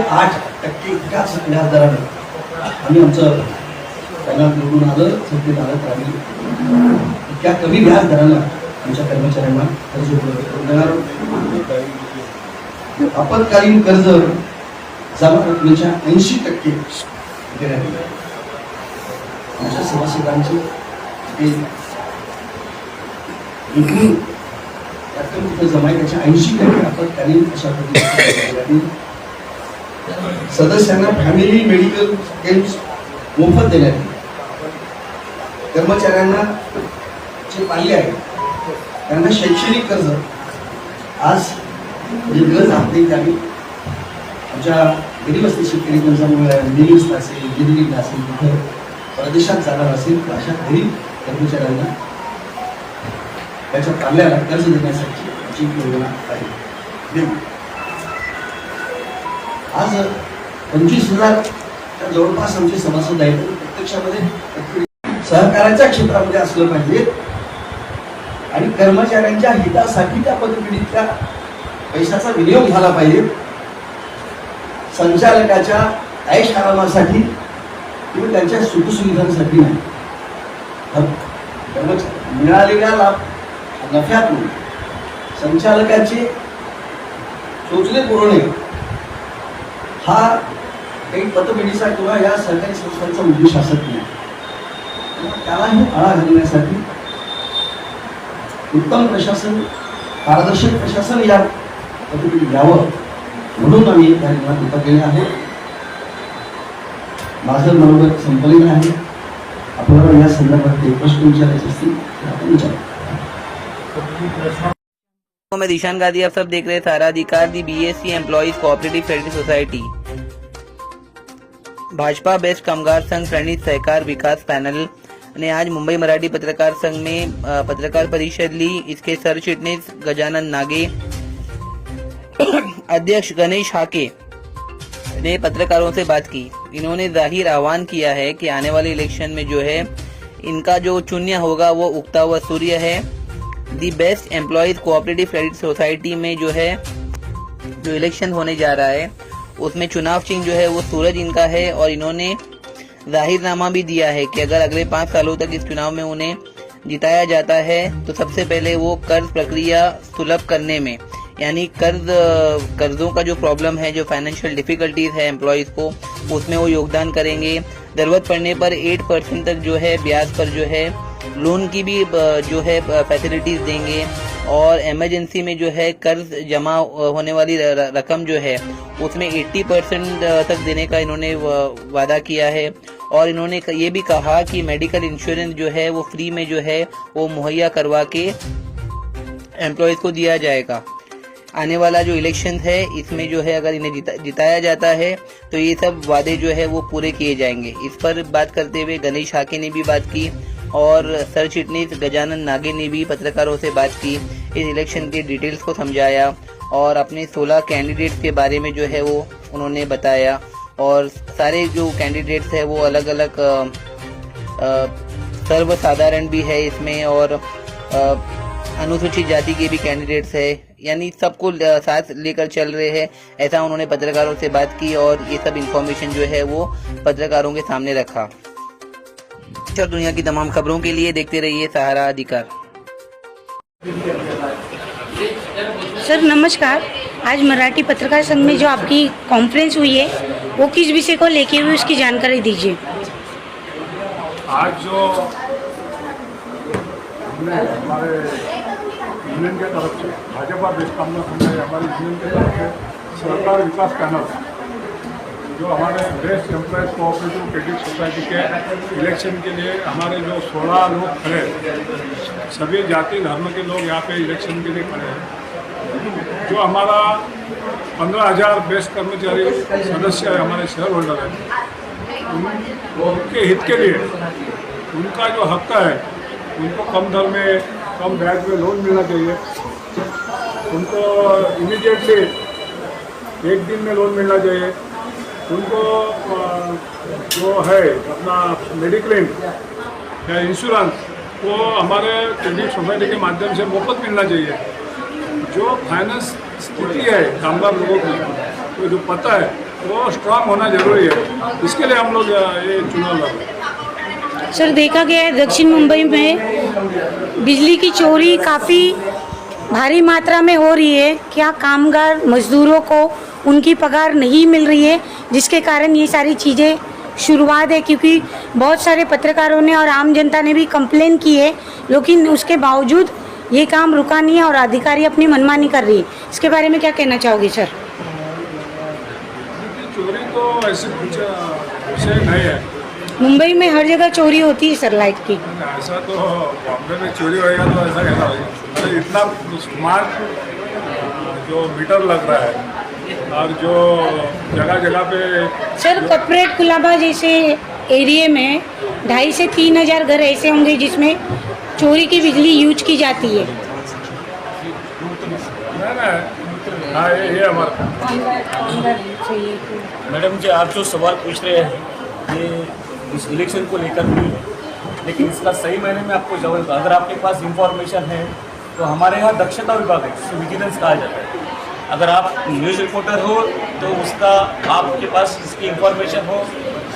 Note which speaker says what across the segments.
Speaker 1: 8% इतकाच व्याजदरानं आम्ही आमचं त्यांना निवडून आलं, सत्तेत आलं तर आम्ही इतक्या कमी व्याजदरानं आमच्या कर्मचाऱ्यांना कर्ज उपलब्ध करून देणार आहोत. आपत्कालीन कर्ज जमा रकमेच्या 80% देण्यात येईल. आमच्या सभासदांची एकूण रक्कम तिथं जमा आहे त्याच्या 80% आपत्कालीन अशा पद्धतीने सदस्यांना फॅमिली मेडिकल हेल्थ मोफत देण्यात येईल. कर्मचाऱ्यांना जे पाल्य आहे त्यांना शैक्षणिक कर्ज आज दिलं जात नाही. त्यावेळी आमच्या गरीब असते शेतकरी कर्जामुळे निलिस्ट असेल, गिरणी असेल, तिथं परदेशात जाणार असेल तर अशा गरीब कर्मचाऱ्यांना त्याच्या पाल्याला कर्ज देण्यासाठी जी योजना आहे. आज 25,000 जवळपास आमचे सभासद आहेत. प्रत्यक्षामध्ये सहकाराच्या क्षेत्रामध्ये असलं पाहिजे आणि कर्मचाऱ्यांच्या हितासाठी त्या पतपिढीतल्या पैशाचा विनियोग झाला पाहिजे. संचालकाच्या ऐश आरामासाठी किंवा त्यांच्या सुखसुविधांसाठी नाही. मिळालेल्या नफ्यातून संचालकाचे शोषले पुरवणे हा काही पतपिढीचा किंवा या सरकारी संस्थांचा उद्देश असत नाही. त्यालाही आळा घालण्यासाठी उत्तम प्रशासन, पारदर्शक प्रशासन या पतपिढीत यावं म्हणून आम्ही त्या निर्णय केले आहे. माझं मनोगत संपलेलं आहे. आपल्याला या संदर्भात प्रश्न विचारायचे असतील तर आपण विचारा.
Speaker 2: मैं दिशान गांधी, आप सब देख रहे सारा अधिकार the BSC employees cooperative credit society. Bhajpa BEST कामगार संघ प्रणीत सहकार विकास पैनल ने आज मुंबई मराठी पत्रकार संघ में पत्रकार परिषद ली. इसके सरचिटनीस गजानन नागे, अध्यक्ष गणेश हाके ने पत्रकारों से बात की. इन्होंने जाहिर आह्वान किया है कि आने वाले इलेक्शन में जो है इनका जो चुन्य होगा वो उगता हुआ सूर्य है. The BEST employees cooperative credit society में जो है जो इलेक्शन होने जा रहा है उसमें चुनाव चिन्ह जो है वो सूरज इनका है और इन्होंने जाहिरनामा भी दिया है कि अगर अगले 5 सालों तक इस चुनाव में उन्हें जिताया जाता है तो सबसे पहले वो कर्ज प्रक्रिया सुलभ करने में, यानी कर्जों का जो प्रॉब्लम है, जो फाइनेंशियल डिफिकल्टीज है एम्प्लॉयज को, उसमें वो योगदान करेंगे. जरूरत पड़ने पर 8% तक जो है ब्याज पर जो है लोन की भी जो है फैसिलिटीज देंगे और इमरजेंसी में जो है कर्ज जमा होने वाली रकम जो है उसमें 80% तक देने का इन्होंने वादा किया है. और इन्होंने ये भी कहा कि मेडिकल इंश्योरेंस जो है वो फ्री में जो है वो मुहैया करवा के एम्प्लॉयज को दिया जाएगा. आने वाला जो इलेक्शन है इसमें जो है अगर इन्हें जिताया जाता है तो ये सब वादे जो है वो पूरे किए जाएंगे. इस पर बात करते हुए गणेश हाके ने भी बात की और सर चिटनीस गजानन नागे ने भी पत्रकारों से बात की. इस इलेक्शन के डिटेल्स को समझाया और अपने 16 कैंडिडेट्स के बारे में जो है वो उन्होंने बताया. और सारे जो कैंडिडेट्स है वो अलग अलग सर्वसाधारण भी है इसमें और अनुसूचित जाति के भी कैंडिडेट्स है, यानी सबको साथ लेकर चल रहे हैं, ऐसा उन्होंने पत्रकारों से बात की और ये सब इंफॉर्मेशन जो है वो पत्रकारों के सामने रखा. और दुनिया की तमाम खबरों के लिए देखते रहिए सहारा अधिकार.
Speaker 3: सर नमस्कार. आज मराठी पत्रकार संघ में जो आपकी कॉन्फ्रेंस हुई है वो किस विषय को लेके हुई, उसकी जानकारी दीजिए.
Speaker 4: आज जो हमने हमारे यूनियन के तरफ से भाजपा बेस्ट कामगार संघ हमारे यूनियन के तरफ से सहकार विकास पैनल जो हमारे best employees cooperative credit society के इलेक्शन के लिए हमारे जो 16 लोग खड़े, सभी जाति धर्म के लोग यहाँ पे इलेक्शन के लिए खड़े हैं. जो हमारा 15,000 बेस्ट कर्मचारी सदस्य है, हमारे शेयर होल्डर हैं, उनके हित के लिए उनका जो हक है उनको कम दर में, कम ब्याज में लोन मिलना चाहिए. उनको इमीडिएटली 1 दिन में लोन मिलना चाहिए. उनको जो है अपना मेडिक्लेम या इंश्योरेंस वो हमारे क्रेडिट सोसाइटी के माध्यम से मुफ्त मिलना चाहिए. जो फाइनेंस स्थिति है कामगार लोगों की तो जो पता है वो स्ट्रांग होना जरूरी है। इसके लिए हम लोग ये चुनाव लड़ रहे हैं।
Speaker 3: सर देखा गया है दक्षिण मुंबई में बिजली की चोरी काफ़ी भारी मात्रा में हो रही है। क्या कामगार मजदूरों को उनकी पगार नहीं मिल रही है, जिसके कारण ये सारी चीज़ें शुरुआत है? क्योंकि बहुत सारे पत्रकारों ने और आम जनता ने भी कंप्लेन की है, लेकिन उसके बावजूद ये काम रुका नहीं है और अधिकारी अपनी मनमानी कर रही है। इसके बारे में क्या कहना चाहोगे सर?
Speaker 4: चोरी तो ऐसे कुछ विषय नहीं है।
Speaker 3: मुंबई में हर जगह चोरी होती है सर लाइट की।
Speaker 4: ऐसा तो बॉम्बे में चोरी होएगा तो ऐसा कहना होगा, मतलब इतना स्मार्ट जो मीटर लग रहा है और जो जगह जगह पे
Speaker 3: सर कॉर्पोरेट कुलाबा जैसे एरिया में 2,500 से 3,000 घर ऐसे होंगे जिसमें चोरी की बिजली यूज की जाती है।
Speaker 4: हाँ ये हमारा
Speaker 5: मैडम जी, आप जो सवाल पूछ रहे हैं ये इस इलेक्शन को लेकर भी है, लेकिन इसका सही मायने में आपको जवाब, अगर आपके पास इंफॉर्मेशन है तो हमारे यहाँ दक्षता विभाग है, जिसे विजिलेंस कहा जाता है। अगर आप न्यूज़ रिपोर्टर हो तो उसका आपके पास इसकी इंफॉर्मेशन हो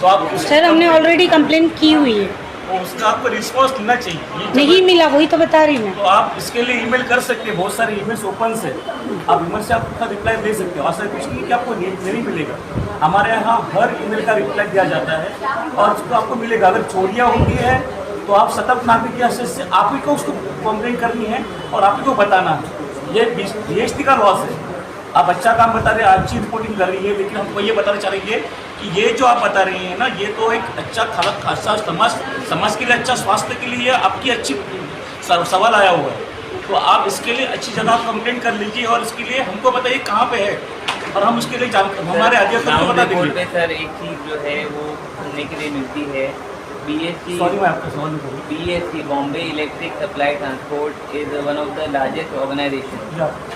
Speaker 5: तो आप
Speaker 3: सर हमने ऑलरेडी कंप्लेंट की हुई है,
Speaker 5: तो उसका आपको रिस्पॉन्स मिलना चाहिए। ये
Speaker 3: नहीं मिला, वही तो बता रही मैं।
Speaker 5: तो आप इसके लिए ईमेल कर सकते हैं, बहुत सारे ईमेल्स ओपन से, आप ईमेल से आप उसका रिप्लाई दे सकते हो। ऐसा कुछ नहीं कि आपको नहीं मिलेगा, हमारे यहाँ हर ईमेल का रिप्लाई दिया जाता है और उसको आपको मिलेगा। अगर चोरियाँ होती है तो आप सतर्क नागरिक की हैसियत से आप ही को उसको कंप्लेन करनी है और आप ही को बताना है। ये BST का लॉस है। आप अच्छा काम बता रहे हैं, अच्छी रिपोर्टिंग कर रही है, लेकिन हमको ये बताना चाह रही है कि ये जो आप बता रहे हैं ना, ये तो एक अच्छा अच्छा समाज के लिए, अच्छा स्वास्थ्य के लिए आपकी अच्छी सवाल आया हुआ है। तो आप इसके लिए अच्छी जगह कंप्लेंट कर लीजिए और इसके लिए हमको बताइए कहाँ पे है और हम उसके लिए हमारे अधिकारियों को बता देंगे।
Speaker 2: सर एक चीज़ जो है वो सुनने के लिए मिलती है,
Speaker 5: सॉरी मैं आपका सवाल नहीं करूँ।
Speaker 2: BSC Bombay electric supply transport is one of the largest organisation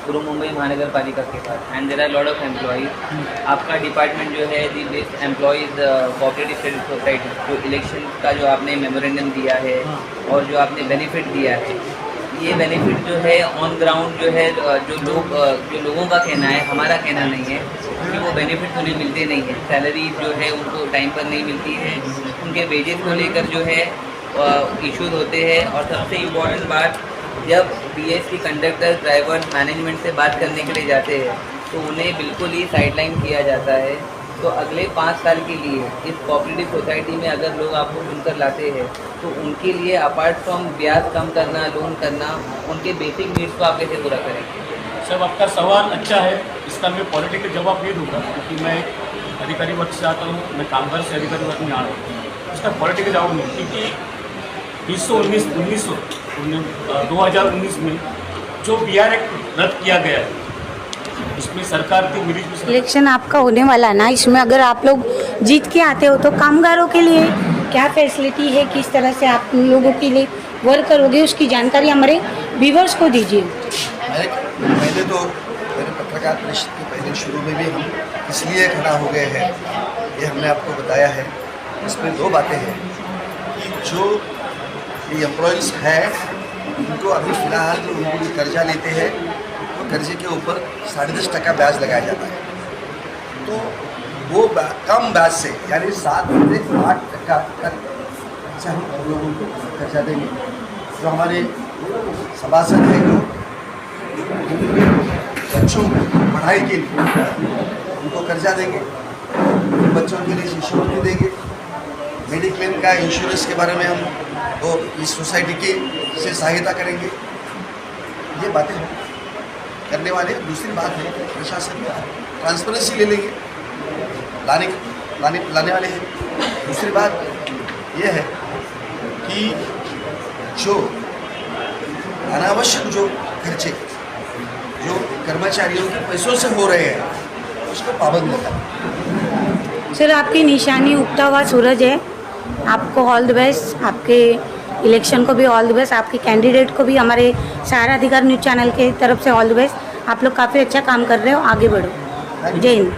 Speaker 2: पूर्व मुंबई महानगर पालिका के पास, and there are lot of employees. आपका डिपार्टमेंट जो है the BEST employees cooperative credit society, जो इलेक्शन का जो आपने मेमोरेंडम दिया है और जो आपने बेनिफिट दिया है, ये बेनिफिट जो है ऑन ग्राउंड जो है जो लोगों का कहना है, हमारा कहना नहीं है, क्योंकि वो बेनिफिट उन्हें मिलते नहीं है। सैलरी जो है उनको टाइम पर नहीं मिलती है, उनके वेजेस को लेकर जो है इश्यूज होते हैं। और सबसे इम्पोर्टेंट बात, जब BSC कंडक्टर ड्राइवर मैनेजमेंट से बात करने के लिए जाते हैं तो उन्हें बिल्कुल ही साइडलाइन किया जाता है। तो अगले 5 साल के लिए इस कोऑपरेटिव सोसाइटी में अगर लोग आपको चुनकर लाते हैं तो उनके लिए अपार्ट फ्रॉम ब्याज कम करना, लोन करना, उनके बेसिक नीड्स को आप कैसे पूरा करेंगे?
Speaker 5: सर आपका सवाल अच्छा है, इसका मैं पॉलिटिकल जवाब नहीं दूंगा क्योंकि मैं एक अधिकारी वर्ग से आता हूँ, मैं कामगार से अधिकारी वर्ग में आ रहा हूँ। इसका पॉलिटिकल जवाब नहीं, क्योंकि 2019 में जो BR एक्ट रद्द किया गया है इसमें सरकार की मिली
Speaker 3: इलेक्शन आपका होने वाला है ना, इसमें अगर आप लोग जीत के आते हो तो कामगारों के लिए क्या फैसिलिटी है, किस तरह से आप लोगों के लिए वर्क करोगे, उसकी जानकारी हमारे व्यूअर्स को दीजिए।
Speaker 1: पहले तो मेरे पत्रकार परिषद के पहले शुरू में भी हम इसलिए खड़ा हो गए हैं, ये हमने आपको बताया है। इसमें 2 बातें हैं कि जो ये एम्प्लॉयज़ हैं उनको अभी फ़िलहाल जो उनको कर्जा लेते हैं तो कर्जे के ऊपर 10.5% ब्याज लगाया जाता है। तो वो कम ब्याज से यानी 7 से 8% तक से हम लोगों को कर्जा देंगे। जो हमारे सभासद हैं जो बच्चों पढ़ाई के लिए उनको कर्जा देंगे, बच्चों के लिए शिष्यवृत्ति देंगे, मेडिक्लेम का इंश्योरेंस के बारे में हम वो इस सोसाइटी की से सहायता करेंगे। ये बातें हम करने वाले हैं। दूसरी बात है प्रशासन में ट्रांसपेरेंसी ले लेंगे, लाने वाले हैं। दूसरी बात ये है कि जो अनावश्यक जो खर्चे जो कर्मचारियों के पैसों से हो रहे हैं उसको पाबंद करें।
Speaker 3: सर आपकी निशानी उगता हुआ सूरज है, आपको ऑल द बेस्ट, आपके इलेक्शन को भी ऑल द बेस्ट, आपके कैंडिडेट को भी हमारे सहारा अधिकार न्यूज़ चैनल के तरफ से ऑल द बेस्ट। आप लोग काफ़ी अच्छा काम कर रहे हो, आगे बढ़ो। जय हिंद।